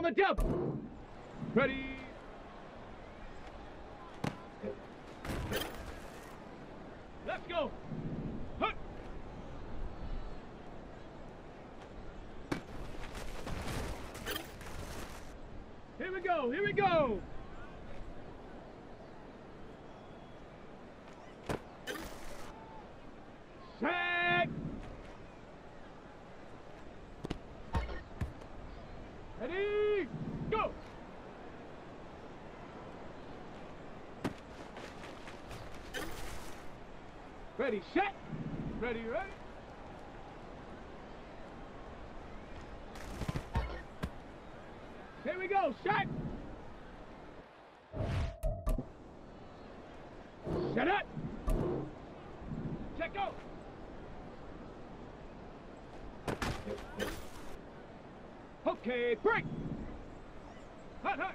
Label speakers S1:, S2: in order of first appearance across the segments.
S1: On the double. Ready. Let's go. Hut. Here we go. Here we go. Set. Ready. Go. Ready, set. Ready, ready. Here we go, set. Set up. Check out. Okay, break. Hut, hut.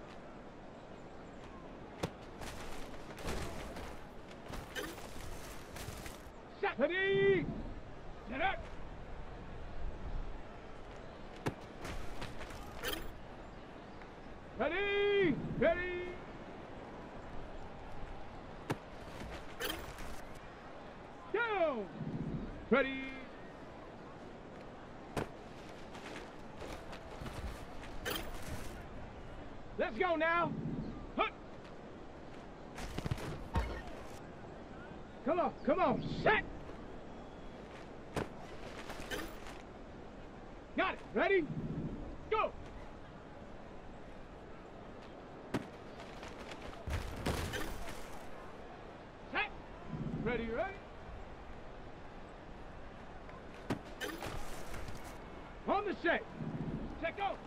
S1: Set. Ready. Set up. Ready. Ready. Down. Ready. Let's go now. Hut. Come on, come on, set. Got it. Ready? Go. Set. Ready, ready? On the set. Check out.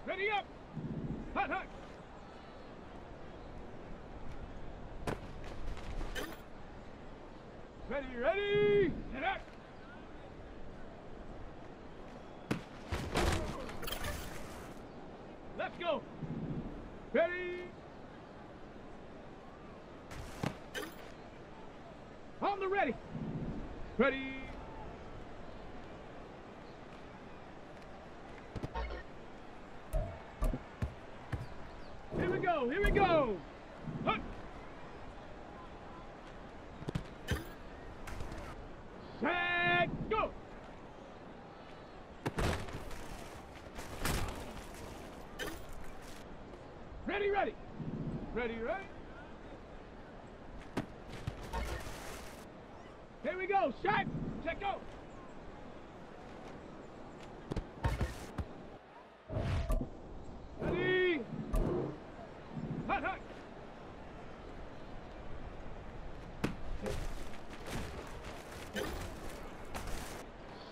S1: Ready up. Hut, hut. Ready, ready. Set up. Let's go. Ready. On the ready. Ready. Here we go. Here we go. Hut. Set. Go. Ready, ready. Ready, ready. Here we go. Shot. Check out. Ready. Hut, hut.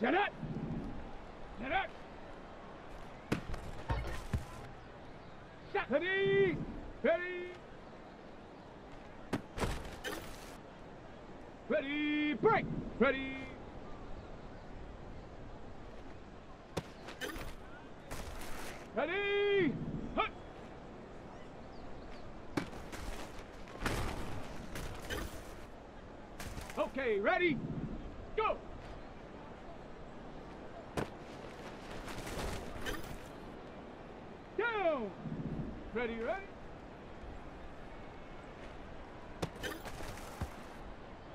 S1: Set up. Set up. Set. Ready. Ready. Ready. Break. Ready. Ready. Hut. Okay, ready. Go. Down. Ready, ready.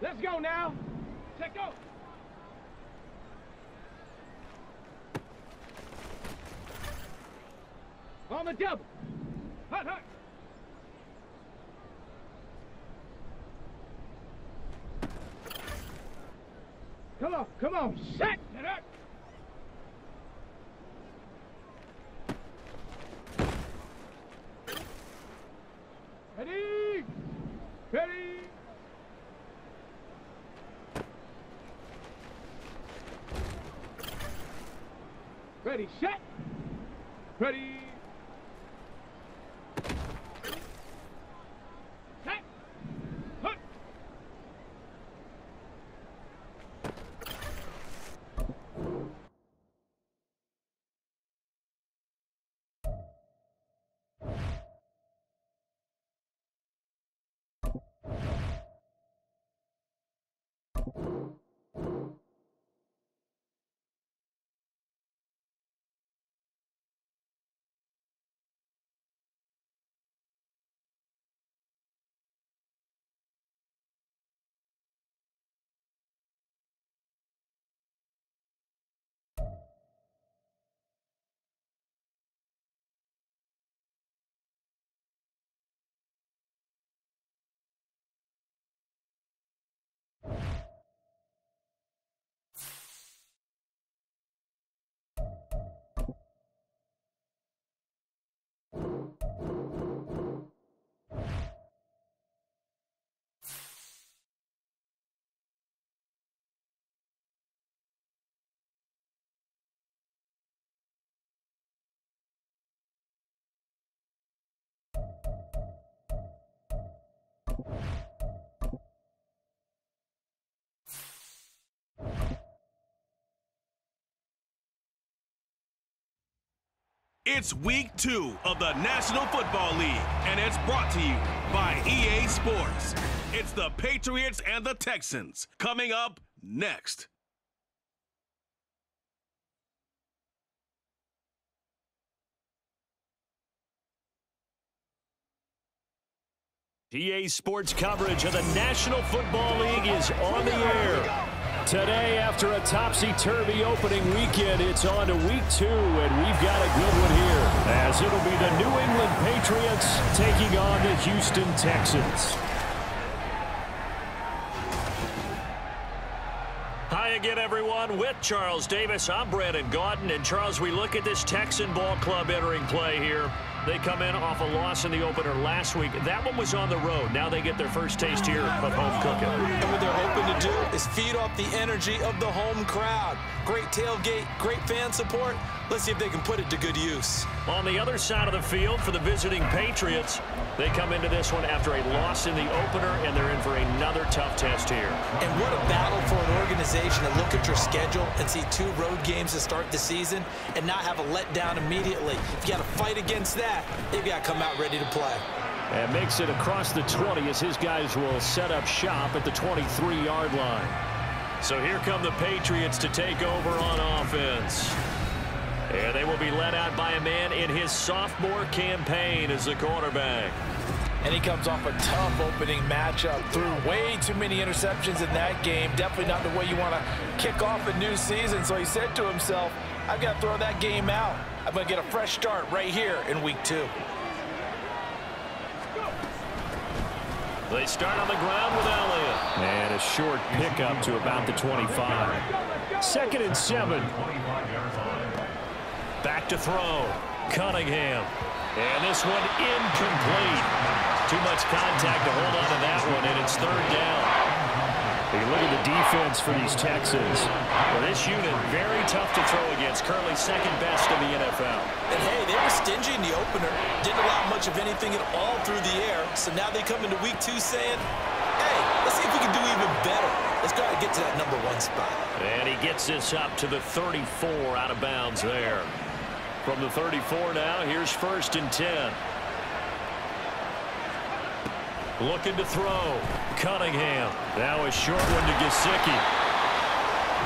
S1: Let's go now. Check out. On the double. Hut, hut. Come on, set. Set up. Ready. Ready. Ready, set. Ready. Set. Hut.
S2: It's week 2 of the National Football League, and it's brought to you by EA Sports. It's the Patriots and the Texans coming up next.
S3: EA Sports coverage of the National Football League is on the air. Today, after a topsy-turvy opening weekend, it's on to week 2, and we've got a good one here, as it'll be the New England Patriots taking on the Houston Texans. Hi again, everyone. With Charles Davis, I'm Brandon Gaudin. And, Charles, we look at this Texan ball club entering play here. They come in off a loss in the opener last week. That one was on the road. Now they get their first taste here of home cooking.
S4: And what they're hoping to do is feed off the energy of the home crowd. Great tailgate, great fan support. Let's see if they can put it to good use.
S3: On the other side of the field for the visiting Patriots, they come into this one after a loss in the opener, and they're in for another tough test here.
S4: And what a battle for an organization to look at your schedule and see 2 road games to start the season and not have a letdown immediately. If you got to fight against that, they've got to come out ready to play.
S3: And makes it across the 20 as his guys will set up shop at the 23-yard line. So here come the Patriots to take over on offense. And they will be led out by a man in his sophomore campaign as the quarterback.
S5: And he comes off a tough opening matchup. Threw way too many interceptions in that game. Definitely not the way you want to kick off a new season. So he said to himself, I've got to throw that game out. I'm going to get a fresh start right here in week 2.
S3: They start on the ground with Elliott. And a short pickup to about the 25. 2nd and 7. Back to throw. Cunningham. And this one incomplete. Too much contact to hold on to that one, and it's 3rd down. You look at the defense for these Texans. Well, this unit, very tough to throw against. Currently 2nd best in the NFL.
S4: And, hey, they were stingy in the opener. Didn't allow much of anything at all through the air. So now they come into week 2 saying, hey, let's see if we can do even better. Let's go ahead and get to that number 1 spot. And
S3: he gets this up to the 34 out of bounds there. From the 34 now, here's 1st and 10. Looking to throw. Cunningham. Now a short one to Gesicki.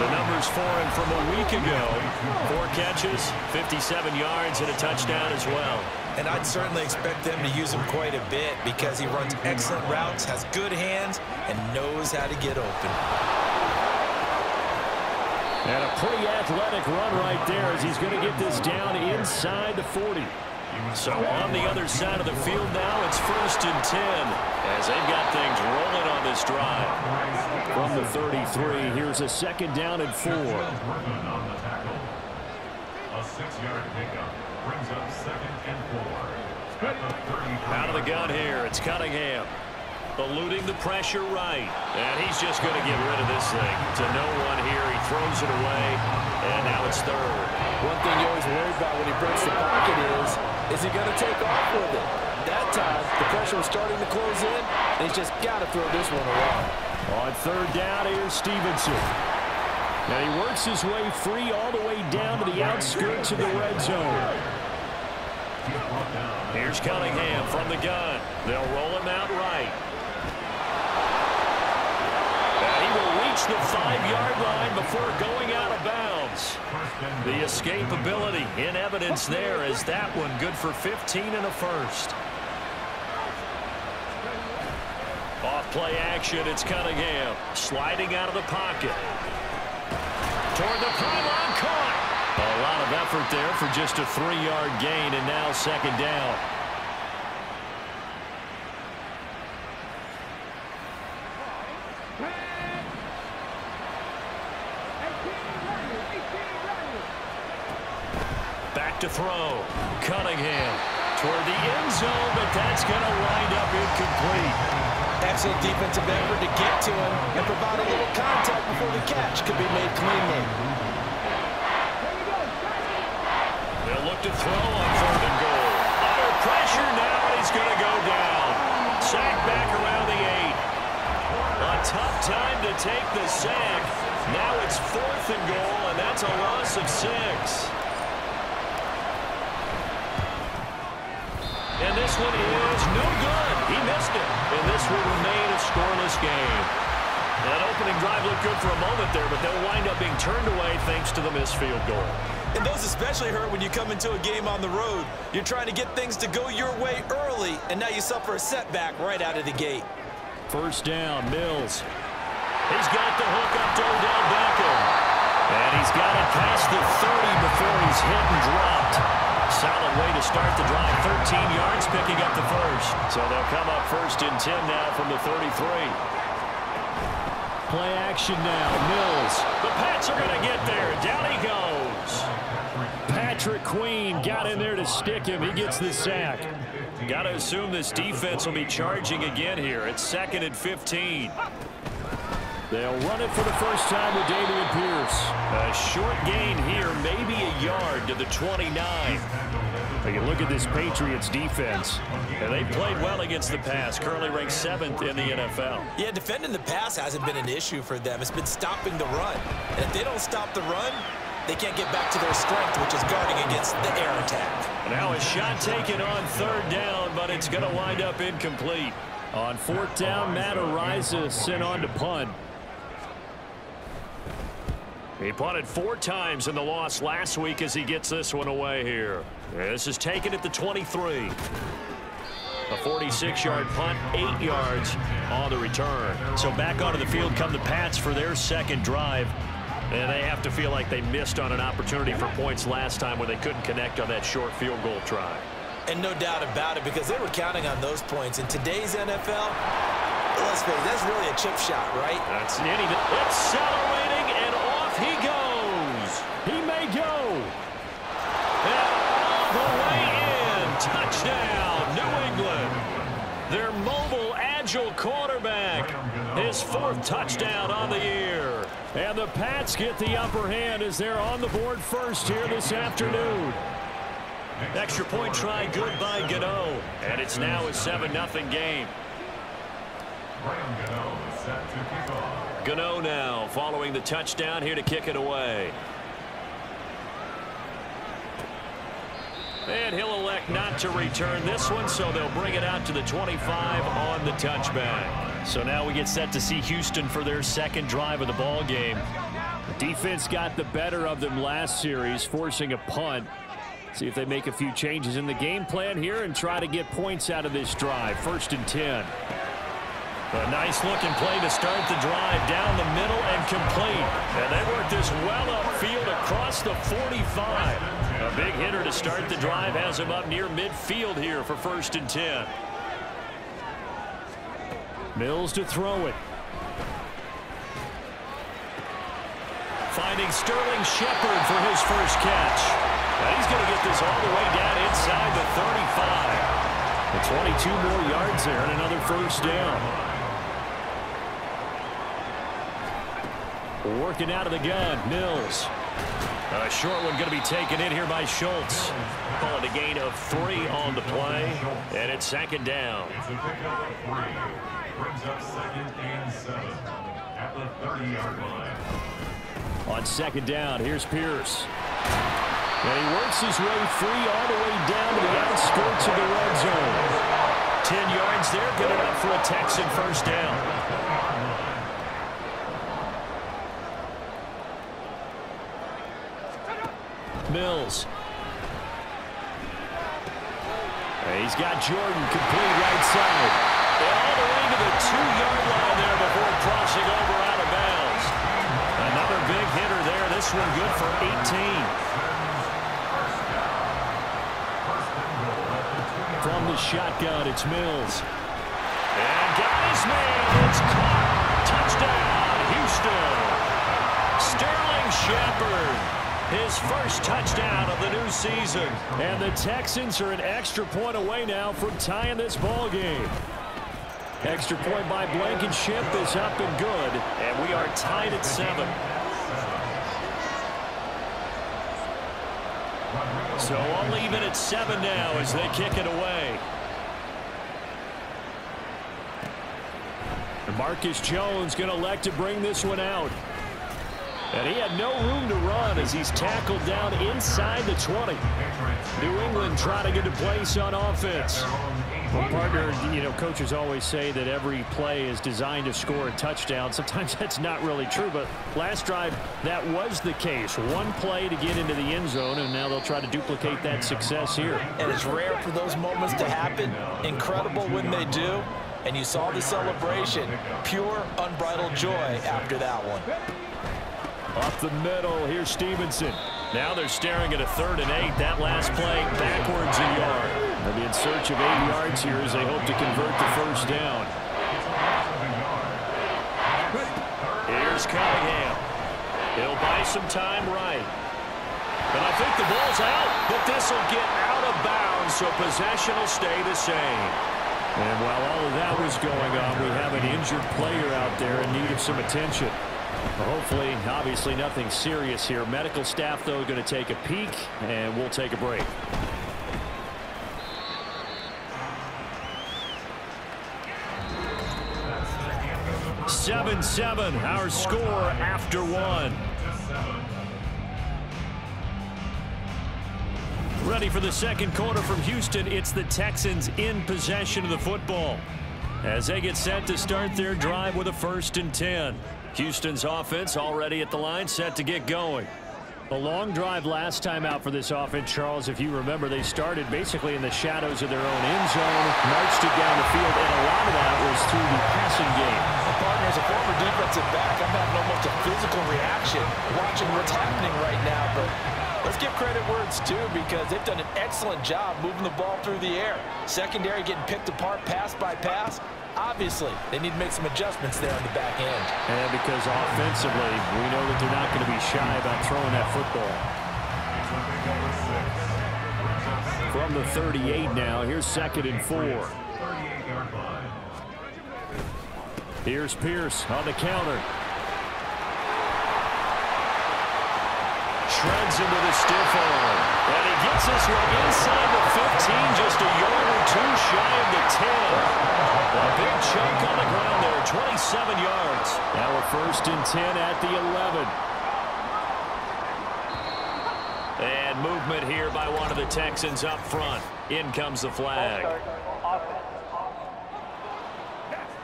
S3: The numbers for him from a week ago. 4 catches, 57 yards, and a touchdown as well.
S4: And I'd certainly expect them to use him quite a bit because he runs excellent routes, has good hands, and knows how to get open.
S3: And a pretty athletic run right there as he's going to get this down inside the 40. So on the other side of the field now, it's 1st and 10 as they've got things rolling on this drive. From the 33, here's a 2nd down and 4.
S6: A 6-yard pickup brings up 2nd and 4.
S3: Out of the gun here, it's Cunningham. Eluding the pressure right. And he's just going to get rid of this thing. To no one here. He throws it away. And now it's 3rd.
S5: One thing you always worry about when he breaks the pocket is he going to take off with it? That time, the pressure was starting to close in, and he's just got to throw this one away.
S3: On 3rd down, here's Stevenson. Now he works his way free all the way down to the outskirts of the red zone. Here's Cunningham from the gun. They'll roll him out right. He will reach the 5-yard line before going out of bounds. The escapability in evidence there as that one good for 15 and a 1st. Off play action, it's Cunningham sliding out of the pocket. Toward the pylon, caught. A lot of effort there for just a 3-yard gain, and now 2nd down. Back to throw. Cunningham toward the end zone, but that's going to wind up incomplete.
S4: Excellent defensive effort to get to him and provide a little contact before the catch could be made cleanly.
S3: They'll look to throw on 3rd and goal. Under pressure now, and he's going to go down. Sack back around the 8. A tough time to take the sack. Now it's 4th and goal, and that's a loss of 6. And this one is no good. He missed it. And this will remain a scoreless game. That opening drive looked good for a moment there, but they'll wind up being turned away thanks to the missed field goal.
S4: And those especially hurt when you come into a game on the road. You're trying to get things to go your way early, and now you suffer a setback right out of the gate.
S3: First down, Mills. He's got the hook up to Odell Beckham. And he's got it past the 30 before he's hit and dropped. Solid way to start the drive. 13 yards, picking up the first. So they'll come up 1st and 10 now from the 33. Play action now, Mills. The Pats are going to get there. Down he goes. Patrick Queen got in there to stick him. He gets the sack. Got to assume this defense will be charging again here. It's 2nd and 15. They'll run it for the first time with Dameon Pierce. A short gain here, maybe a yard to the 29. You look at this Patriots defense, and they played well against the pass, currently ranked 7th in the NFL.
S4: Yeah, defending the pass hasn't been an issue for them. It's been stopping the run. And if they don't stop the run, they can't get back to their strength, which is guarding against the air attack.
S3: Now a shot taken on 3rd down, but it's going to wind up incomplete. On 4th down, Matt Araiza sent on to punt. He punted 4 times in the loss last week as he gets this one away here. This is taken at the 23. A 46-yard punt, 8 yards on the return. So back onto the field come the Pats for their 2nd drive. And they have to feel like they missed on an opportunity for points last time when they couldn't connect on that short field goal try.
S4: And no doubt about it, because they were counting on those points. In today's NFL, let's face it, that's really a chip shot, right?
S3: That's anything. Accelerating, and off he goes. He may go. And all the way in. Touchdown, New England. Their mobile, agile quarterback. His 4th touchdown on the year. And the Pats get the upper hand as they're on the board first here this afternoon. Extra point try good by Gano. And it's now a 7-0 game. Gano now following the touchdown here to kick it away. And he'll elect not to return this one, so they'll bring it out to the 25 on the touchback. So now we get set to see Houston for their 2nd drive of the ball game. The defense got the better of them last series, forcing a punt. See if they make a few changes in the game plan here and try to get points out of this drive. 1st and 10. A nice looking play to start the drive down the middle and complete. And they work this well upfield across the 45. A big hitter to start the drive has him up near midfield here for 1st and 10. Mills to throw it. Finding Sterling Shepard for his first catch. And he's going to get this all the way down inside the 35. The 22 more yards there and another 1st down. Working out of the gun, Mills. A short one going to be taken in here by Schultz. Call it a gain of 3 on the play, and it's 2nd down.
S6: It's a pickup of 3. Brings up 2nd and 7 at the 30-yard line.
S3: On 2nd down, here's Pierce. And he works his way free all the way down to the outskirts of the red zone. 10 yards there, good enough for a Texan 1st down. Mills. And he's got Jordan complete right side. And all the way to the 2-yard line there before crossing over out of bounds. Another big hitter there. This one good for 18. From the shotgun, it's Mills. And got his man. It's caught. Touchdown, Houston. Sterling Shepard. His first touchdown of the new season. And the Texans are an extra point away now from tying this ball game. Extra point by Blankenship is up and good. And we are tied at 7. So only even at 7 now as they kick it away. And Marcus Jones going to elect to bring this one out. And he had no room to run as he's tackled down inside the 20. New England trying to get a place on offense. Well, partner, coaches always say that every play is designed to score a touchdown. Sometimes that's not really true, but last drive, that was the case. One play to get into the end zone, and now they'll try to duplicate that success here.
S5: And it's rare for those moments to happen. Incredible when they do. And you saw the celebration. Pure, unbridled joy after that one.
S3: Off the middle, here's Stevenson. Now they're staring at a 3rd and 8. That last play backwards a yard. They'll be in search of 8 yards here as they hope to convert the first down. Here's Cunningham. He'll buy some time right. But I think the ball's out, but this will get out of bounds, so possession will stay the same. And while all of that was going on, we have an injured player out there in need of some attention. Hopefully, obviously nothing serious here. Medical staff, though, going to take a peek, and we'll take a break. (7-7), our score after 1. Ready for the second quarter from Houston. It's the Texans in possession of the football as they get set to start their drive with a 1st and 10. Houston's offense already at the line, set to get going. A long drive last time out for this offense, Charles. If you remember, they started basically in the shadows of their own end zone, marched it down the field, and a lot of that was through the passing game.
S5: Partner, as a former defensive back, I'm having almost a physical reaction watching what's happening right now, but let's give credit where it's due because they've done an excellent job moving the ball through the air. Secondary getting picked apart pass by pass. Obviously, they need to make some adjustments there on the back end.
S3: And because offensively, we know that they're not going to be shy about throwing that football. From the 38 now, here's 2nd and 4. Here's Pierce on the counter. Shreds him with a stiff arm. And he gets this one inside the 15, just a yard or 2 shy of the 10. A big chunk on the ground there, 27 yards. Now a 1st and 10 at the 11. And movement here by one of the Texans up front. In comes the flag.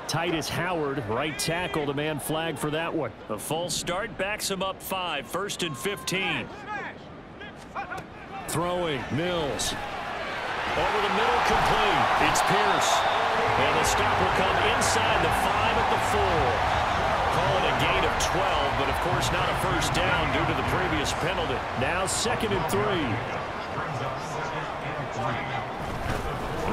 S3: Titus Howard, right tackle, the man flag for that one. A false start backs him up 5, 1st and 15. Throwing, Mills. Over the middle, complete. It's Pierce. And the stop will come inside the 5 at the 4. Call it a gain of 12, but of course not a first down due to the previous penalty. Now 2nd and 3.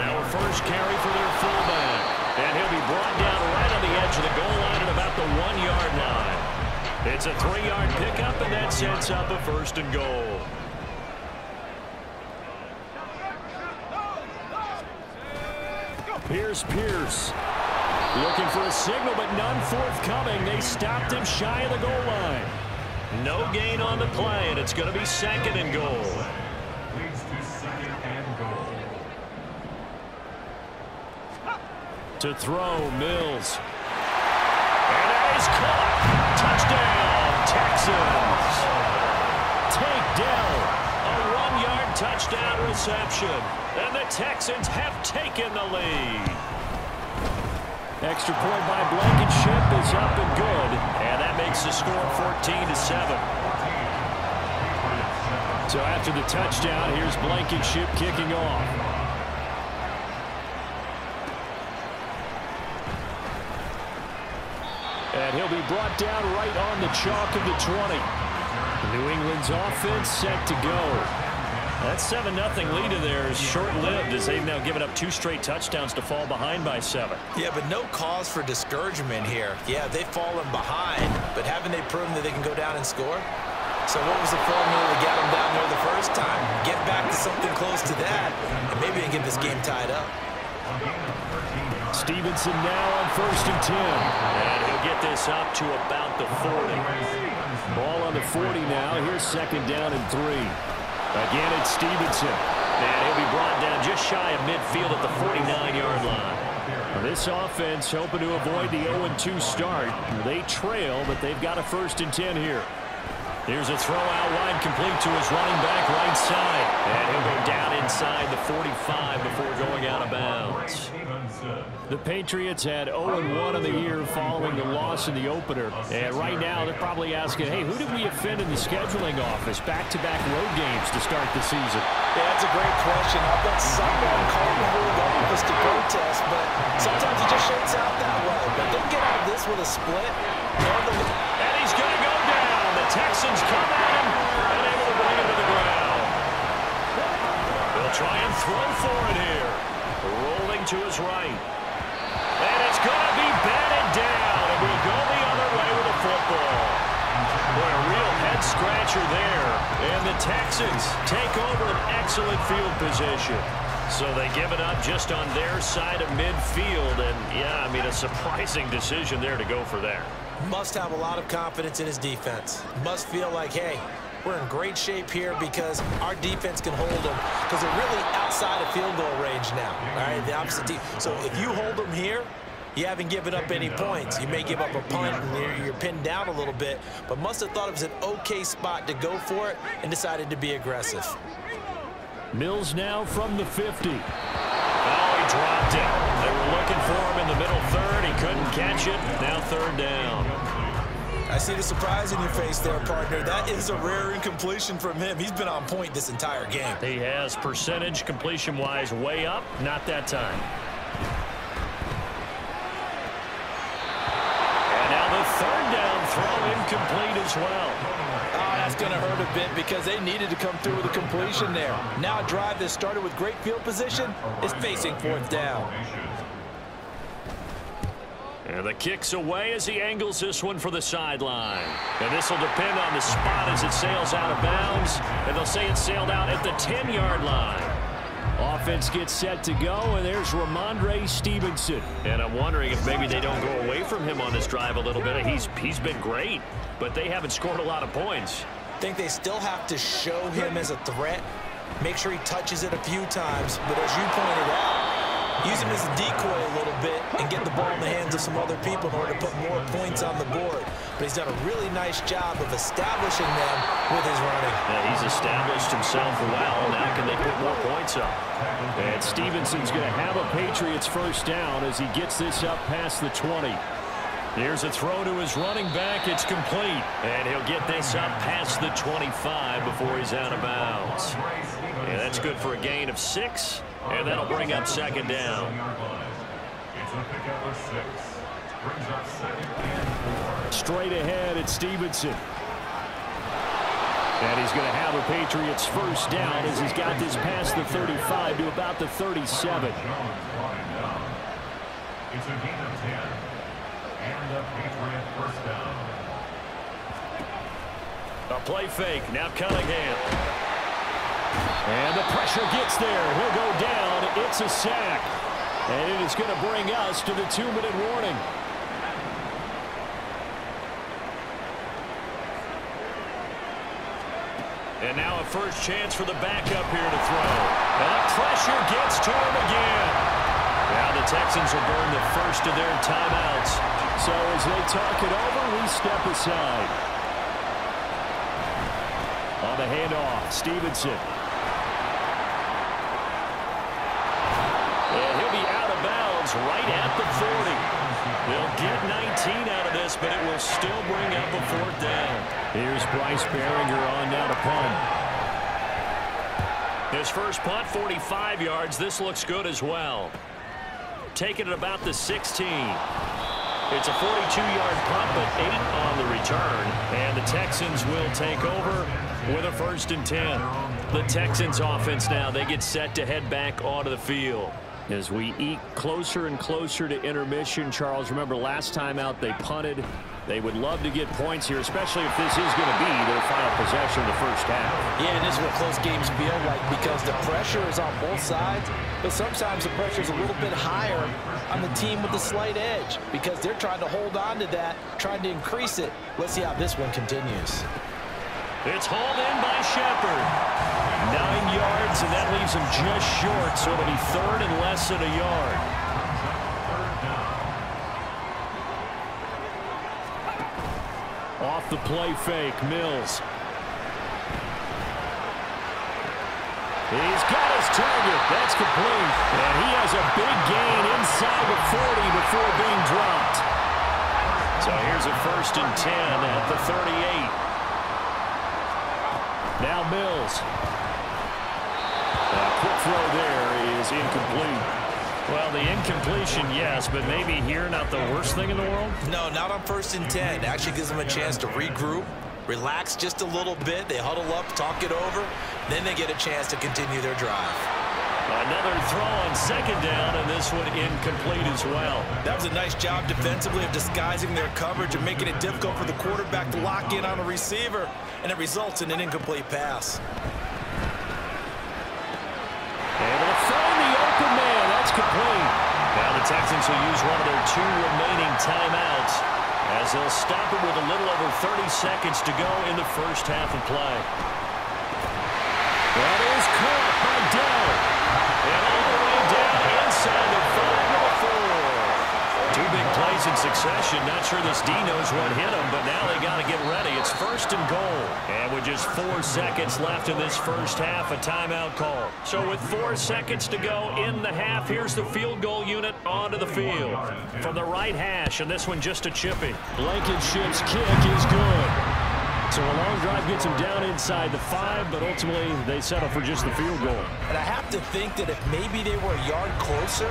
S3: Now a first carry for their fullback. And he'll be brought down right on the edge of the goal line at about the 1-yard line. It's a 3-yard pickup, and that sets up a 1st and goal. Here's Pierce. Looking for a signal, but none forthcoming. They stopped him shy of the goal line. No gain on the play, and it's going to be 2nd and goal.
S6: Leads to 2nd and goal.
S3: To throw, Mills. And that is caught. Touchdown, Texans. Takedown. A 1-yard touchdown reception. And the Texans have taken the lead. Extra point by Blankenship is up and good. And that makes the score 14-7. So after the touchdown, here's Blankenship kicking off. And he'll be brought down right on the chalk of the 20. New England's offense set to go. That 7-0 lead of theirs is short-lived as they've now given up 2 straight touchdowns to fall behind by 7.
S4: Yeah, but no cause for discouragement here. Yeah, they've fallen behind, but haven't they proven that they can go down and score? So what was the formula to get them down there the first time? Get back to something close to that, and maybe they can get this game tied up.
S3: Stevenson now on 1st and 10. And he'll get this up to about the 40. Ball on the 40 now. Here's 2nd down and 3. Again, it's Stevenson. And he'll be brought down just shy of midfield at the 49-yard line. This offense hoping to avoid the 0-2 start. They trail, but they've got a 1st and 10 here. Here's a throw out wide, complete to his running back right side. And he'll go down inside the 45 before going out of bounds. The Patriots had 0-1 in the year following the loss in the opener. And right now they're probably asking, hey, who did we offend in the scheduling office? Back-to-back road games to start the season.
S5: Yeah, that's a great question. I bet someone called the rule office to protest, but sometimes it just shakes out that way. But they get out of this with a split.
S3: And he's going to go down. The Texans come at him and able to bring him to the ground. They'll try and throw for it here. Rolling to his right. And it's going to be batted down. And we'll go the other way with the football. Boy, a real head-scratcher there. And the Texans take over an excellent field position. So they give it up just on their side of midfield. And, yeah, I mean, a surprising decision there to go for there.
S4: Must have a lot of confidence in his defense. Must feel like, hey, we're in great shape here because our defense can hold them because they're really outside of field goal range now. All right, the opposite team. So if you hold them here, you haven't given up any points. You may give up a punt and you're pinned down a little bit, but must have thought it was an okay spot to go for it and decided to be aggressive.
S3: Mills now from the 50. Oh, he dropped it. They were looking for him in the middle third. He couldn't catch it. Now third down.
S4: I see the surprise in your face there, partner. That is a rare incompletion from him. He's been on point this entire game.
S3: He has percentage completion-wise way up. Not that time. And now the third down throw incomplete as well.
S5: That's going to hurt a bit because they needed to come through with a completion there. Now a drive that started with great field position is facing fourth down.
S3: And the kick's away as he angles this one for the sideline. And this will depend on the spot as it sails out of bounds. And they'll say it sailed out at the 10-yard line. Offense gets set to go, and there's Ramondre Stevenson. And I'm wondering if maybe they don't go away from him on this drive a little bit. He's been great, but they haven't scored a lot of points.
S4: I think they still have to show him as a threat. Make sure he touches it a few times. But as you pointed out, use him as a decoy a little bit and get the ball in the hands of some other people in order to put more points on the board. But he's done a really nice job of establishing them with his running.
S3: Yeah, he's established himself well. Now can they put more points up? And Stevenson's going to have a Patriots first down as he gets this up past the 20. Here's a throw to his running back. It's complete. And he'll get this up past the 25 before he's out of bounds. And that's good for a gain of 6. And that'll bring up second down.
S6: It's a pickup of 6. Brings up second and 4.
S3: Straight ahead, it's Stevenson. And he's going to have a Patriots first down as he's got this past the 35 to about the 37.
S6: It's a gain of 10. And a Patriot first down.
S3: A play fake. Now Cunningham. And the pressure gets there. He'll go down. It's a sack. And it is going to bring us to the 2-minute warning. And now a first chance for the backup here to throw. And the pressure gets to him again. Now the Texans will burn the first of their timeouts. So as they talk it over, we step aside. On the handoff, Stevenson. And he'll be out of bounds right at the 40. They'll get 19 out of this, but it will still bring up a fourth down. Here's Bryce Behringer on now to punt. His first punt, 45 yards. This looks good as well. Taking it about the 16. It's a 42-yard punt, but 8 on the return. And the Texans will take over with a 1st and 10. The Texans offense now, they get set to head back onto the field. As we eke closer and closer to intermission, Charles, remember last time out they punted. They would love to get points here, especially if this is going to be their final possession of the first half.
S5: Yeah, and this is what close games feel like because the pressure is on both sides, but sometimes the pressure is a little bit higher on the team with the slight edge because they're trying to hold on to that, trying to increase it. Let's see how this one continues.
S3: It's hauled in by Shepard. 9 yards, and that leaves him just short, so it'll be 3rd and less than a yard. Off the play fake, Mills. He's got his target. That's complete. And he has a big gain inside the 40 before being dropped. So here's a 1st and 10 at the 38. Now Mills. A quick throw there is incomplete. Well, the incompletion, yes, but maybe here not the worst thing in the world?
S4: No, not on 1st and 10. Actually gives them a chance to regroup, relax just a little bit. They huddle up, talk it over. Then they get a chance to continue their drive.
S3: Another throw on 2nd down, and this one incomplete as well.
S4: That was a nice job defensively of disguising their coverage and making it difficult for the quarterback to lock in on a receiver, and it results in an incomplete pass.
S3: Able to find the open man. That's complete. Now the Texans will use one of their 2 remaining timeouts as they'll stop it with a little over 30 seconds to go in the first half of play. That is caught by Dell. And all the way down inside the 5 to the 4. 2 big plays in succession. Not sure this D knows what hit him, but now they got to get ready. It's 1st and goal. And with just 4 seconds left in this first half, a timeout call. So with 4 seconds to go in the half, here's the field goal unit onto the field. From the right hash, and this one just a chippy. Blankenship's kick is good. So a long drive gets him down inside the 5, but ultimately they settle for just the field goal.
S4: And I have to think that if maybe they were a yard closer,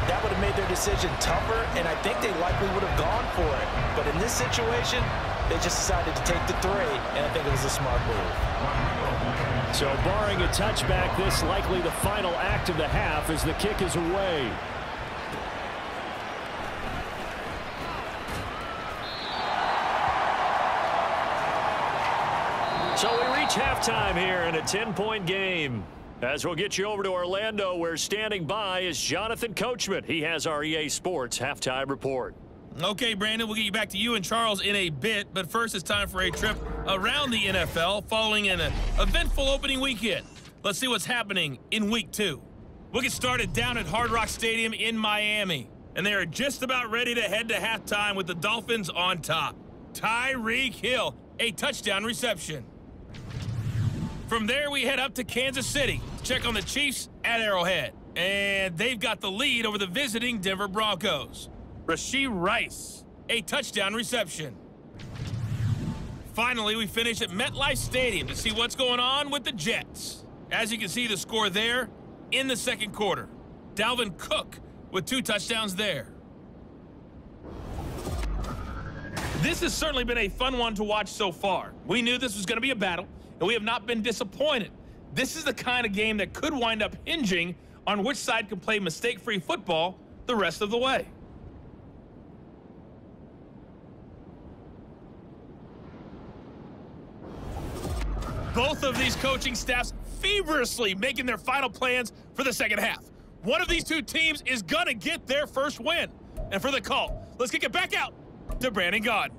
S4: that would have made their decision tougher, and I think they likely would have gone for it. But in this situation, they just decided to take the 3, and I think it was a smart move.
S3: So barring a touchback, this likely the final act of the half as the kick is away. So we reach halftime here in a 10-point game. As we'll get you over to Orlando, where standing by is Jonathan Coachman. He has our EA Sports halftime report.
S7: Okay, Brandon, we'll get you back to you and Charles in a bit, but first it's time for a trip around the NFL following an eventful opening weekend. Let's see what's happening in Week 2. We'll get started down at Hard Rock Stadium in Miami, and they are just about ready to head to halftime with the Dolphins on top. Tyreek Hill, a touchdown reception. From there, we head up to Kansas City to check on the Chiefs at Arrowhead. And they've got the lead over the visiting Denver Broncos. Rashee Rice, a touchdown reception. Finally, we finish at MetLife Stadium to see what's going on with the Jets. As you can see, the score there in the 2nd quarter. Dalvin Cook with 2 touchdowns there. This has certainly been a fun one to watch so far. We knew this was going to be a battle, and we have not been disappointed. This is the kind of game that could wind up hinging on which side can play mistake-free football the rest of the way. Both of these coaching staffs feverishly making their final plans for the second half. One of these 2 teams is going to get their first win. And for the call, let's kick it back out to Brandon Gaudin.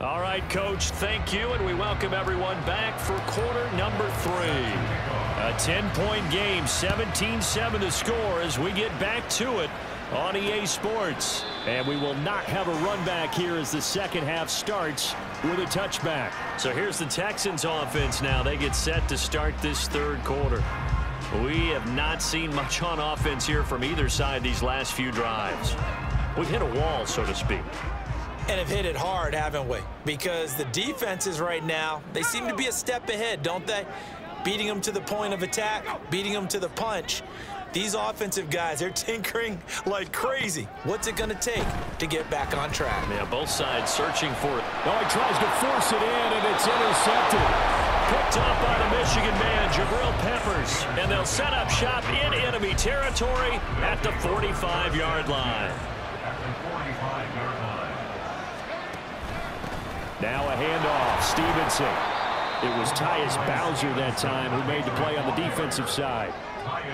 S3: All right, Coach, thank you, and we welcome everyone back for quarter number 3. A 10-point game, 17-7 to score as we get back to it on EA Sports. And we will not have a run back here as the second half starts with a touchback. So here's the Texans offense now. They get set to start this 3rd quarter. We have not seen much on offense here from either side these last few drives. We've hit a wall, so to speak.
S4: And have hit it hard, haven't we? Because the defenses right now, they seem to be a step ahead, don't they? Beating them to the point of attack, beating them to the punch. These offensive guys, they're tinkering like crazy. What's it going to take to get back on track?
S3: Yeah, both sides searching for it. Oh, he tries to force it in, and it's intercepted. Picked up by the Michigan man, Jabril Peppers. And they'll set up shop in enemy territory at the 45-yard line. Now a handoff, Stevenson. It was Tyus Bowser that time who made the play on the defensive side.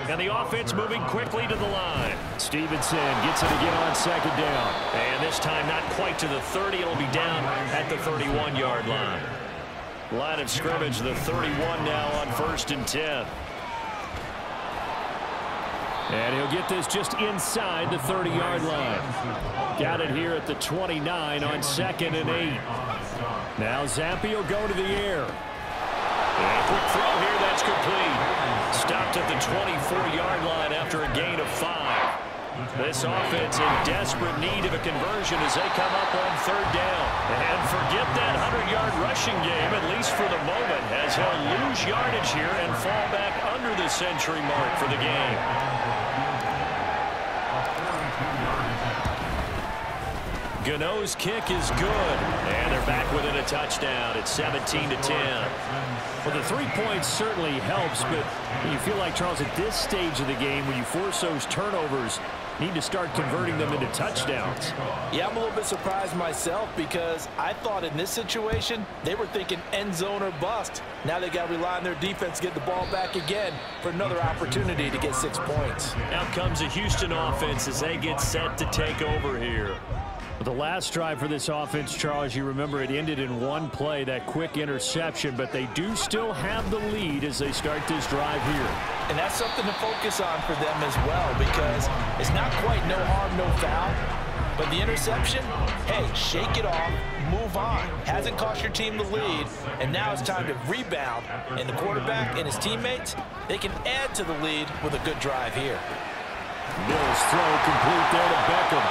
S3: And the offense moving quickly to the line. Stevenson gets it again on 2nd down. And this time not quite to the 30. It'll be down at the 31-yard line. Line of scrimmage, the 31 now on 1st and 10. And he'll get this just inside the 30-yard line. Got it here at the 29 on 2nd and 8. Now Zampi will go to the air. And a quick throw here, that's complete. Stopped at the 24-yard line after a gain of 5. This offense in desperate need of a conversion as they come up on 3rd down. And forget that 100-yard rushing game, at least for the moment, as he'll lose yardage here and fall back under the century mark for the game. Gano's kick is good, and they're back within a touchdown. It's 17-10. Well, the 3 points certainly helps, but you feel like, Charles, at this stage of the game, when you force those turnovers, need to start converting them into touchdowns.
S5: Yeah, I'm a little bit surprised myself because I thought in this situation they were thinking end zone or bust. Now they got to rely on their defense to get the ball back again for another opportunity to get 6 points.
S3: Out comes the Houston offense as they get set to take over here. The last drive for this offense, Charles, you remember it ended in one play, that quick interception, but they do still have the lead as they start this drive here.
S5: And that's something to focus on for them as well because it's not quite no harm, no foul. But the interception, hey, shake it off, move on. Hasn't cost your team the lead, and now it's time to rebound. And the quarterback and his teammates, they can add to the lead with a good drive here.
S3: Mills throw complete there to Beckham.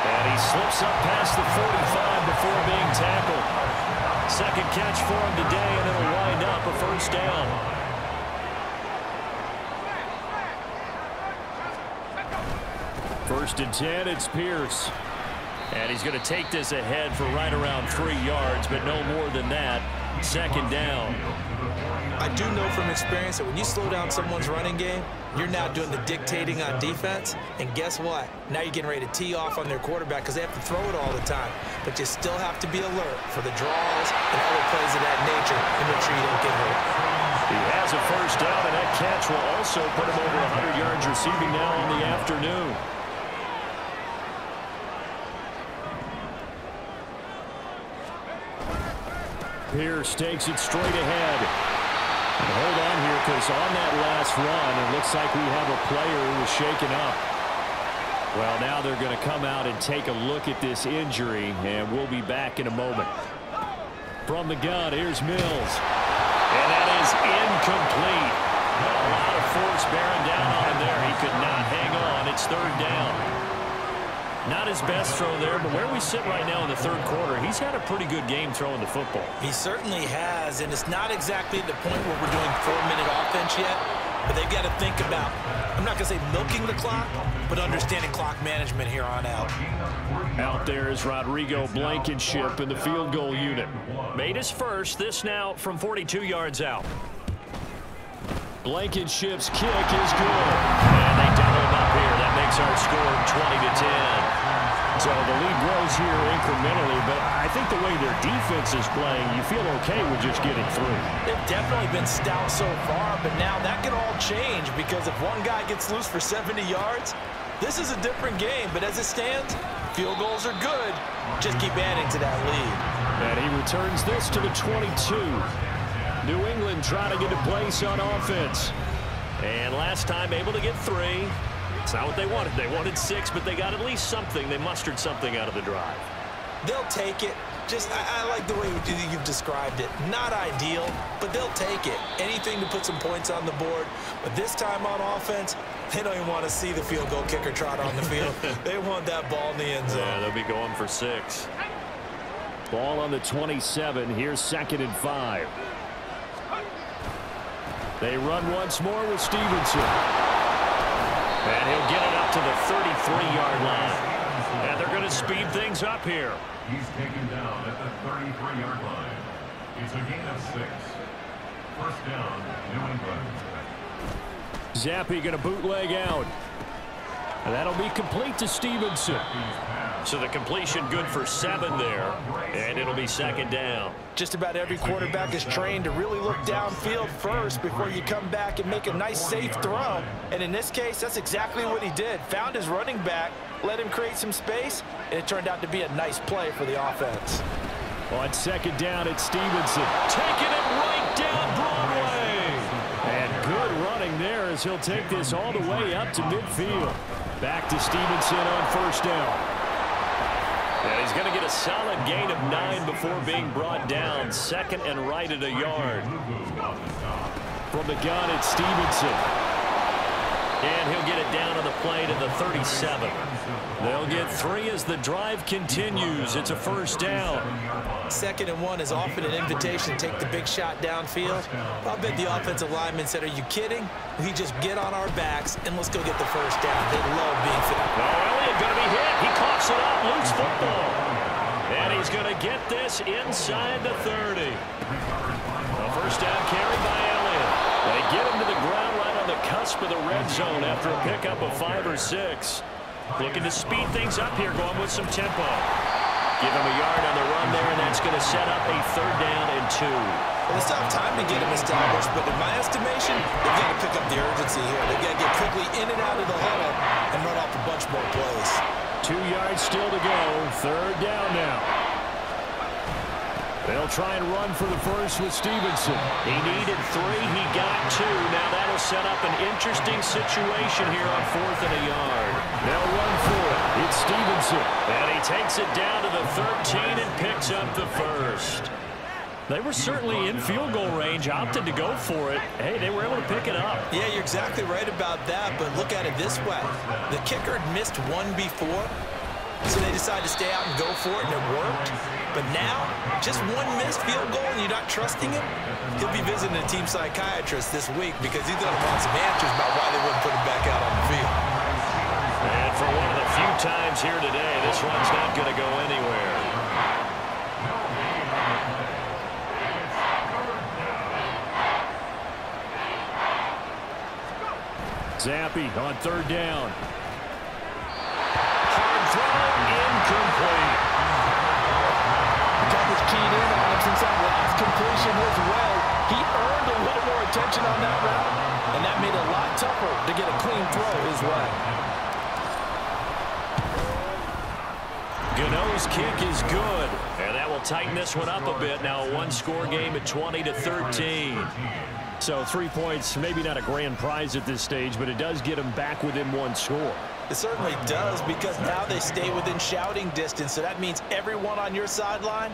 S3: And he slips up past the 45 before being tackled. Second catch for him today, and it'll wind up a 1st down. First and 10, it's Pierce. And he's going to take this ahead for right around 3 yards, but no more than that. 2nd down.
S4: I do know from experience that when you slow down someone's running game, you're now doing the dictating on defense. And guess what? Now you're getting ready to tee off on their quarterback because they have to throw it all the time. But you still have to be alert for the draws and other plays of that nature and make sure you don't get hurt.
S3: He has a 1st down, and that catch will also put him over 100 yards receiving now in the afternoon. Pierce takes it straight ahead. And hold on here, because on that last run, it looks like we have a player who was shaken up. Well, now they're going to come out and take a look at this injury, and we'll be back in a moment. From the gun, here's Mills. And that is incomplete. A lot of force bearing down on him there. He could not hang on. It's 3rd down. Not his best throw there, but where we sit right now in the 3rd quarter, he's had a pretty good game throwing the football.
S4: He certainly has, and it's not exactly the point where we're doing 4-minute offense yet, but they've got to think about, I'm not going to say milking the clock, but understanding clock management here on out.
S3: Out there is Rodrigo Blankenship in the field goal unit. Made his first, this now from 42 yards out. Blankenship's kick is good. And they double him up here. That makes our score 20-10. So the lead grows here incrementally, but I think the way their defense is playing, you feel okay with just getting through.
S5: They've definitely been stout so far, but now that could all change because if one guy gets loose for 70 yards, this is a different game. But as it stands, field goals are good. Just keep adding to that lead.
S3: And he returns this to the 22. New England trying to get a place on offense. And last time able to get 3. It's not what they wanted. They wanted 6, but they got at least something. They mustered something out of the drive.
S4: They'll take it. Just, I like the way you've described it. Not ideal, but they'll take it. Anything to put some points on the board. But this time on offense, they don't even want to see the field goal kicker trot on the field. They want that ball in the end zone.
S3: Yeah, they'll be going for 6. Ball on the 27. Here's 2nd and 5. They run once more with Stevenson. And he'll get it up to the 33-yard line. And they're going to speed things up here.
S6: He's taken down at the 33-yard line. It's a gain of 6. 1st down, New England.
S3: Zappe going to bootleg out. And that'll be complete to Stevenson. So the completion good for 7 there. And it'll be 2nd down.
S5: Just about every quarterback is trained to really look downfield first before you come back and make a nice, safe throw. And in this case, that's exactly what he did. Found his running back, let him create some space, and it turned out to be a nice play for the offense.
S3: On 2nd down, it's Stevenson. Taking it right down Broadway. And good running there as he'll take this all the way up to midfield. Back to Stevenson on 1st down. And he's going to get a solid gain of 9 before being brought down. 2nd and right at a yard. From the gun, it's Stevenson. And he'll get it down to the play to the 37. They'll get 3 as the drive continues. It's a first down.
S4: 2nd and 1 is often an invitation to take the big shot downfield. I'll bet the offensive lineman said, are you kidding? We just get on our backs and let's go get the first down. They love being fit.
S3: Oh, Elliott going to be hit. He coughs it up. Loose football. And he's going to get this inside the 30. A first down carry by Elliott. They get him to the ground right on the cusp of the red zone after a pickup of 5 or 6. Looking to speed things up here, going with some tempo. Give him a yard on the run there, and that's going to set up a 3rd down and 2.
S4: Well, it's not time to get him established, but in my estimation, they've got to pick up the urgency here. They've got to get quickly in and out of the huddle and run off a bunch more plays.
S3: 2 yards still to go. 3rd down now. They'll try and run for the first with Stevenson. He needed 3. He got 2. Now that'll set up an interesting situation here on 4th and a yard. They'll run for it. It's Stevenson. And he takes it down to the 13 and picks up the first. They were certainly in field goal range, opted to go for it. Hey, they were able to pick it up.
S4: Yeah, you're exactly right about that, but look at it this way. The kicker had missed 1 before, so they decided to stay out and go for it, and it worked. But now, just 1 missed field goal and you're not trusting him? He'll be visiting a team psychiatrist this week because he's going to want some answers about why they wouldn't put him back out on the field.
S3: And for one of the few times here today, this one's not going to go anywhere. Zappi on 3rd down. Hard throw, incomplete.
S5: Coverage keyed in on him since that last completion his way. He earned a little more attention on that route, and that made it a lot tougher to get a clean throw his way.
S3: Gano's kick is good, and that will tighten this one up a bit. Now a 1-score game at 20-13. So 3 points, maybe not a grand prize at this stage, but it does get them back within 1 score.
S4: It certainly does, because now they stay within shouting distance, so that means everyone on your sideline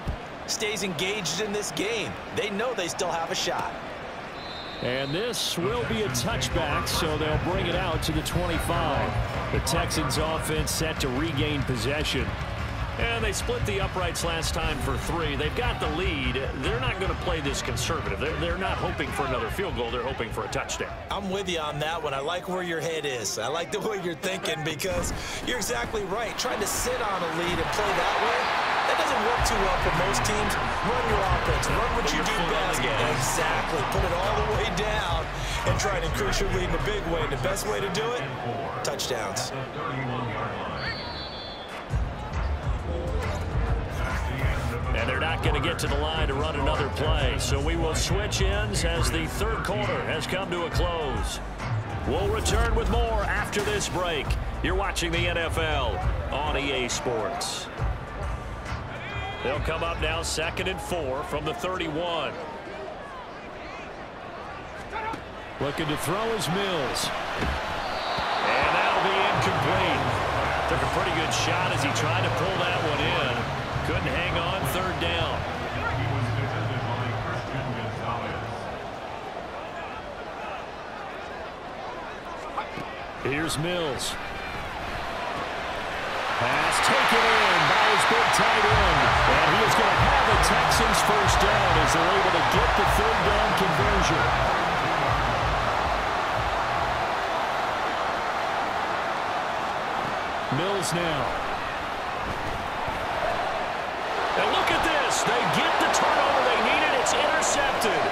S4: stays engaged in this game. They know they still have a shot.
S3: And this will be a touchback, so they'll bring it out to the 25. The Texans offense set to regain possession. And they split the uprights last time for 3. They've got the lead. They're not going to play this conservative. They're not hoping for another field goal. They're hoping for a touchdown.
S4: I'm with you on that one. I like where your head is. I like the way you're thinking, because you're exactly right. Trying to sit on a lead and play that way, that doesn't work too well for most teams. Run your offense. Run what you do best. Exactly. Put it all the way down and try and increase your lead in a big way. And the best way to do it? Touchdowns.
S3: And they're not going to get to the line to run another play. So we will switch ends as the 3rd quarter has come to a close. We'll return with more after this break. You're watching the NFL on EA Sports. They'll come up now 2nd and 4 from the 31. Looking to throw is Mills. And that'll be incomplete. Took a pretty good shot as he tried to pull that one in. Couldn't hang on. 3rd down. Here's Mills. Pass taken in by his big tight end. And he is going to have the Texans first down as they're able to get the 3rd down conversion. Mills now. And look at this. They get the turnover they needed. It's intercepted.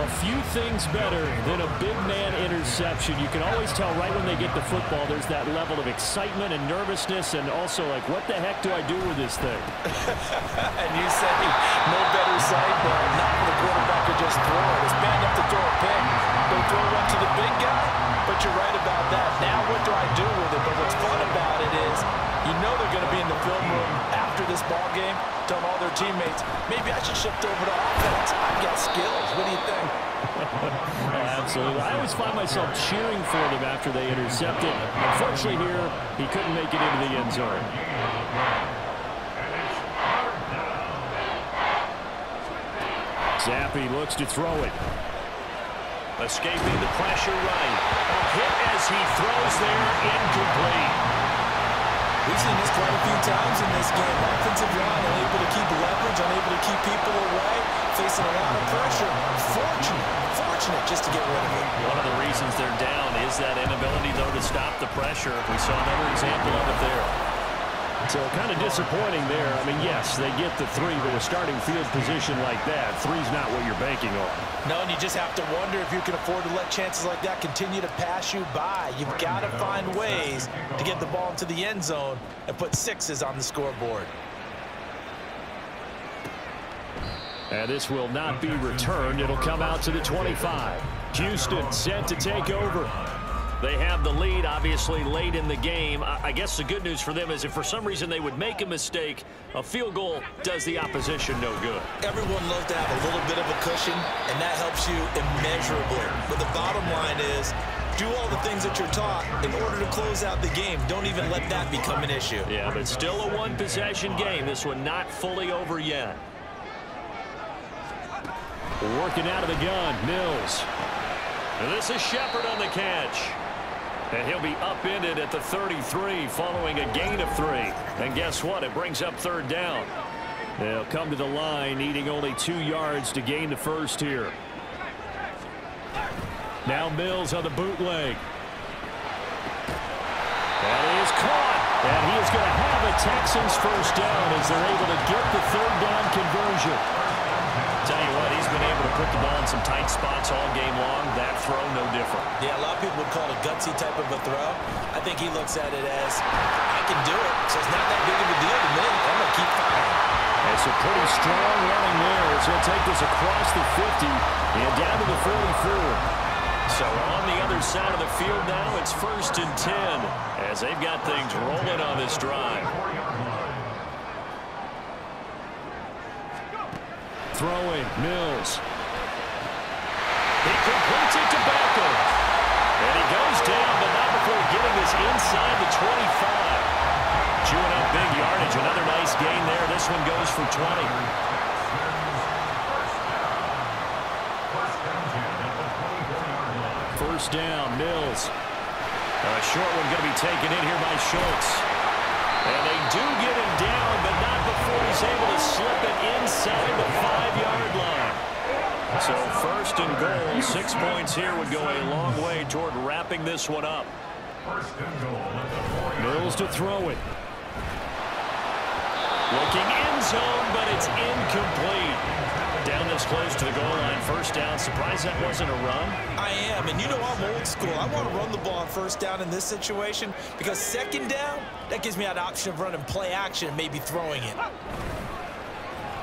S3: A few things better than a big man interception. You can always tell right when they get the football, there's that level of excitement and nervousness, and also like, what the heck do I do with this thing?
S5: And you say no better sight than not for the quarterback to just throw it. It's bad enough to throw a pick. Don't throw one to the big guy, but you're right about that. Now what do I do with it? But what's fun about it is you know they're going to be in the film room after this ball game, telling all their teammates, maybe I should shift over to offense. I've got skills. What do you think?
S3: Absolutely. I always find myself cheering for them after they intercept it. Unfortunately here, he couldn't make it into the end zone. Zappi looks to throw it. Escaping the pressure right. A hit as he throws there, incomplete.
S4: We've seen this quite a few times in this game. Offensive line unable to keep leverage, unable to keep people away, facing a lot of pressure. Fortunate just to get rid of it.
S3: One of the reasons they're down is that inability, though, to stop the pressure. We saw another example of it there. So kind of disappointing there. I mean, yes, they get the 3, but a starting field position like that, 3's not what you're banking on.
S5: No, and you just have to wonder if you can afford to let chances like that continue to pass you by. You've got to find ways to get the ball into the end zone and put 6s on the scoreboard.
S3: And this will not be returned. It'll come out to the 25. Houston set to take over. They have the lead, obviously, late in the game. I guess the good news for them is if for some reason they would make a mistake, a field goal does the opposition no good.
S4: Everyone loves to have a little bit of a cushion, and that helps you immeasurably. But the bottom line is, do all the things that you're taught in order to close out the game. Don't even let that become an issue.
S3: Yeah, but still a one-possession game. This one not fully over yet. Working out of the gun, Mills. And this is Shepard on the catch. And he'll be upended at the 33 following a gain of 3. And guess what? It brings up 3rd down. They'll come to the line needing only 2 yards to gain the first here. Now Mills on the bootleg. That is caught. And he is going to have a Texans first down as they're able to get the 3rd down conversion. Tell you what, he's been able to put the ball in some tight spots all game long. That throw, no different.
S4: Yeah, a lot of people would call it a gutsy type of a throw. I think he looks at it as, I can do it, so it's not that big of a deal to me. I'm going to keep firing.
S3: It's a pretty strong running there as he'll take this across the 50 and down to the 44. So on the other side of the field now, it's 1st and 10 as they've got things rolling on this drive. Throwing, Mills. He completes it to Beckham. And he goes down, but not before getting this inside the 25. Chewing up big yardage. Another nice gain there. This one goes for 20. First down, Mills. A short one going to be taken in here by Schultz. And they do get him down, but not before he's able to slip it inside the 5-yard line. So 1st and goal, 6 points here would go a long way toward wrapping this one up. Mills to throw it. Looking end zone, but it's incomplete. Down this close to the goal line, first down. Surprised that wasn't a run?
S4: I am, and you know I'm old school. I want to run the ball on first down in this situation because 2nd down, that gives me that option of running play action and maybe throwing it.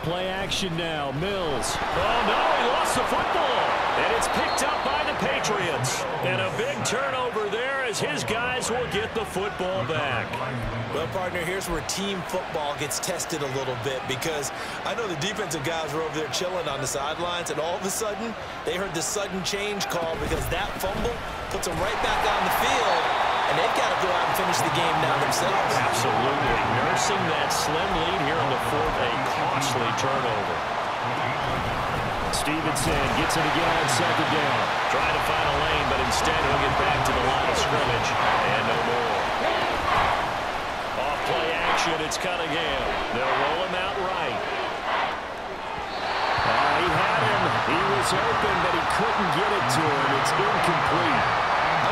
S3: Play action now, Mills. Oh, no, he lost the football. And it's picked up by the Patriots. And a big turnover there as his guys will get the football back.
S4: Well, partner, here's where team football gets tested a little bit because I know the defensive guys were over there chilling on the sidelines, and all of a sudden, they heard the sudden change call because that fumble puts them right back on the field, and they've got to go out and finish the game now themselves.
S3: Absolutely. Nursing that slim lead here in the 4th, a costly turnover. Stevenson gets it again on 2nd down. Trying to find a lane, but instead he'll get back to the line of scrimmage, and no more. Off play action, it's Cunningham. They'll roll him out right. He had him. He was open, but he couldn't get it to him. It's incomplete.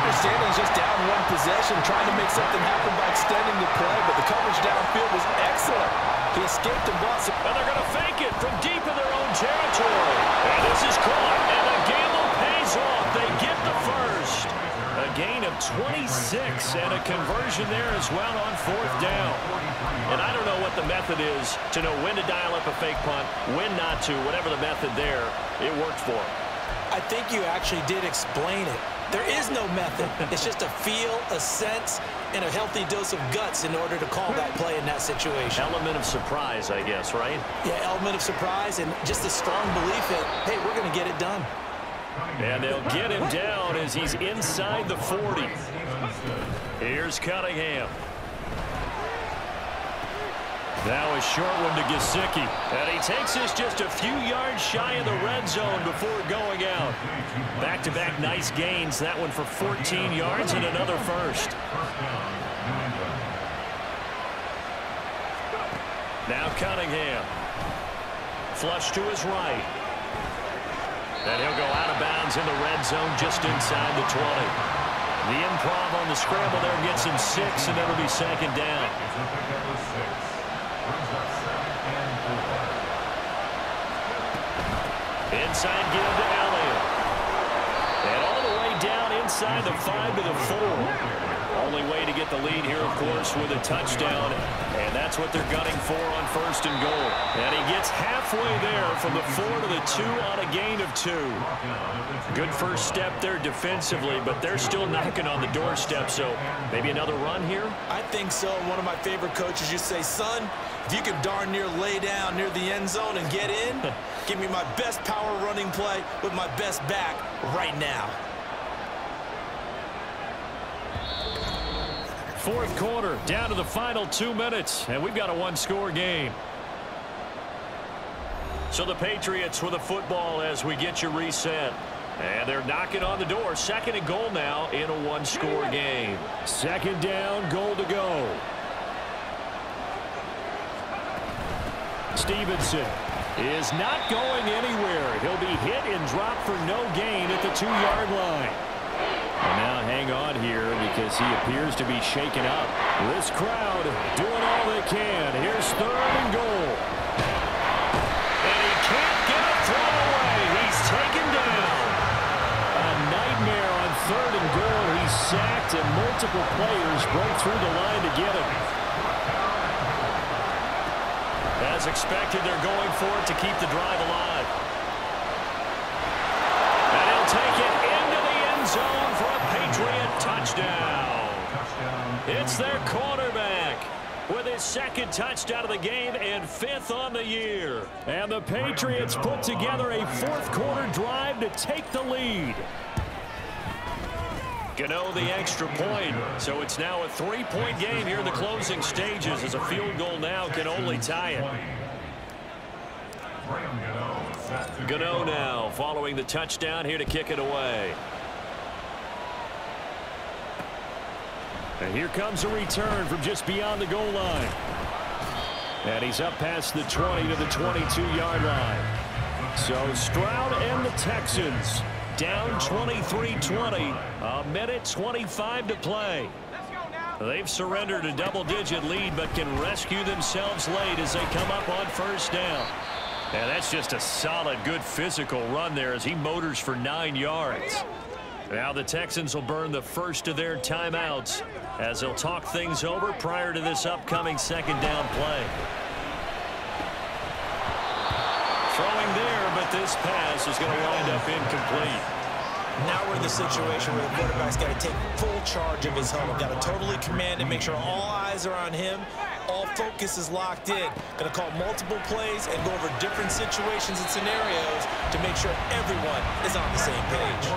S5: Understanding he's just down 1 possession, trying to make something happen by extending the play, but the coverage downfield was excellent. He escaped and bought some.
S3: And they're going to fake it from deep in their own territory. And this is caught, and the gamble pays off. They get the first. A gain of 26 and a conversion there as well on 4th down. And I don't know what the method is to know when to dial up a fake punt, when not to, whatever the method there, it worked for him.
S4: I I think you actually did explain it. There is no method. It's just a feel, a sense, and a healthy dose of guts in order to call that play in that situation.
S3: Element of surprise, I guess, right?
S4: Yeah, element of surprise and just a strong belief that, hey, we're going to get it done.
S3: And they'll get him down as he's inside the 40. Here's Cunningham. Now a short one to Gesicki. And he takes this just a few yards shy of the red zone before going out. Back-to-back nice gains. That one for 14 yards and another first. Now Cunningham. Flush to his right. And he'll go out of bounds in the red zone just inside the 20. The improv on the scramble there gets him 6, and that'll be second down. Inside give to Elliott. And all the way down inside the 5 to the 4. Only way to get the lead here, of course, with a touchdown. And that's what they're gunning for on 1st and goal. And he gets halfway there from the 4 to the 2 on a gain of 2. Good first step there defensively, but they're still knocking on the doorstep. So maybe another run here?
S4: I think so. One of my favorite coaches used to say, son, if you can darn near lay down near the end zone and get in, give me my best power running play with my best back right now.
S3: 4th quarter, down to the final 2 minutes, and we've got a one-score game. So the Patriots with the football as we get you reset. And they're knocking on the door. 2nd and goal now in a one-score game. 2nd down, goal to go. Stevenson is not going anywhere. He'll be hit and dropped for no gain at the 2-yard line. And now hang on here because he appears to be shaken up. This crowd doing all they can. Here's 3rd and goal. And he can't get a throw away. He's taken down. A nightmare on 3rd and goal. He's sacked and multiple players broke through the line to get him. As expected, they're going for it to keep the drive alive. And he'll take it into the end zone for a Patriot touchdown. It's their quarterback with his 2nd touchdown of the game and 5th on the year. And the Patriots put together a 4th quarter drive to take the lead. Gano the extra point, so it's now a 3-point game here in the closing stages as a field goal now can only tie it. Gano now following the touchdown here to kick it away. And here comes a return from just beyond the goal line. And he's up past the 20 to the 22-yard line. So Stroud and the Texans down 23-20, a minute 25 to play. They've surrendered a double-digit lead but can rescue themselves late as they come up on 1st down. And that's just a solid, good physical run there as he motors for 9 yards. Now the Texans will burn the first of their timeouts as they'll talk things over prior to this upcoming 2nd down play. Throwing there, but this pass is going to wind up incomplete.
S4: Now we're in the situation where the quarterback's got to take full charge of his huddle. Got to totally command and make sure all eyes are on him. All focus is locked in. Going to call multiple plays and go over different situations and scenarios to make sure everyone is on the same page.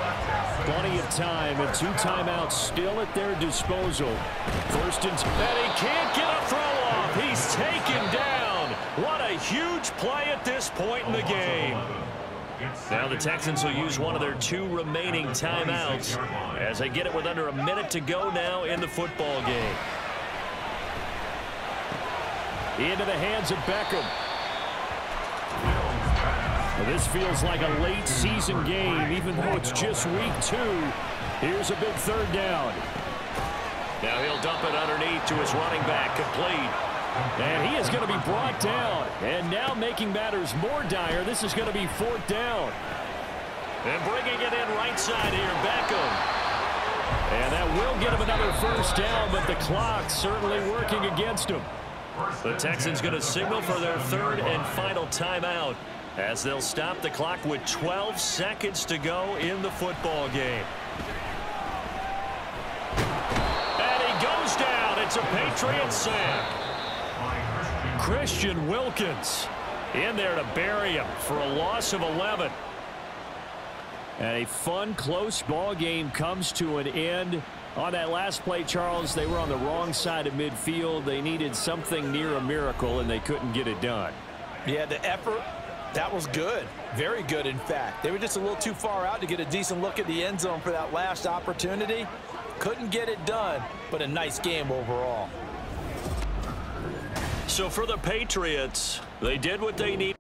S3: Plenty of time and 2 timeouts still at their disposal. 1st and 10. He can't get a throw off. He's taken down. What a huge play at this point in the game. Now the Texans will use one of their 2 remaining timeouts as they get it with under a minute to go now in the football game. Into the hands of Beckham. Well, this feels like a late season game, even though it's just week 2. Here's a big 3rd down. Now he'll dump it underneath to his running back, complete. And he is going to be brought down. And now making matters more dire, this is going to be 4th down. And bringing it in right side here, Beckham. And that will get him another 1st down, but the clock's certainly working against him. The Texans going to signal for their 3rd and final timeout as they'll stop the clock with 12 seconds to go in the football game. And he goes down. It's a Patriot sack. Christian Wilkins in there to bury him for a loss of 11. And a fun, close ball game comes to an end. On that last play, Charles, they were on the wrong side of midfield. They needed something near a miracle, and they couldn't get it done.
S5: Yeah, the effort, that was good. Very good, in fact. They were just a little too far out to get a decent look at the end zone for that last opportunity. Couldn't get it done, but a nice game overall.
S3: So for the Patriots, they did what they needed.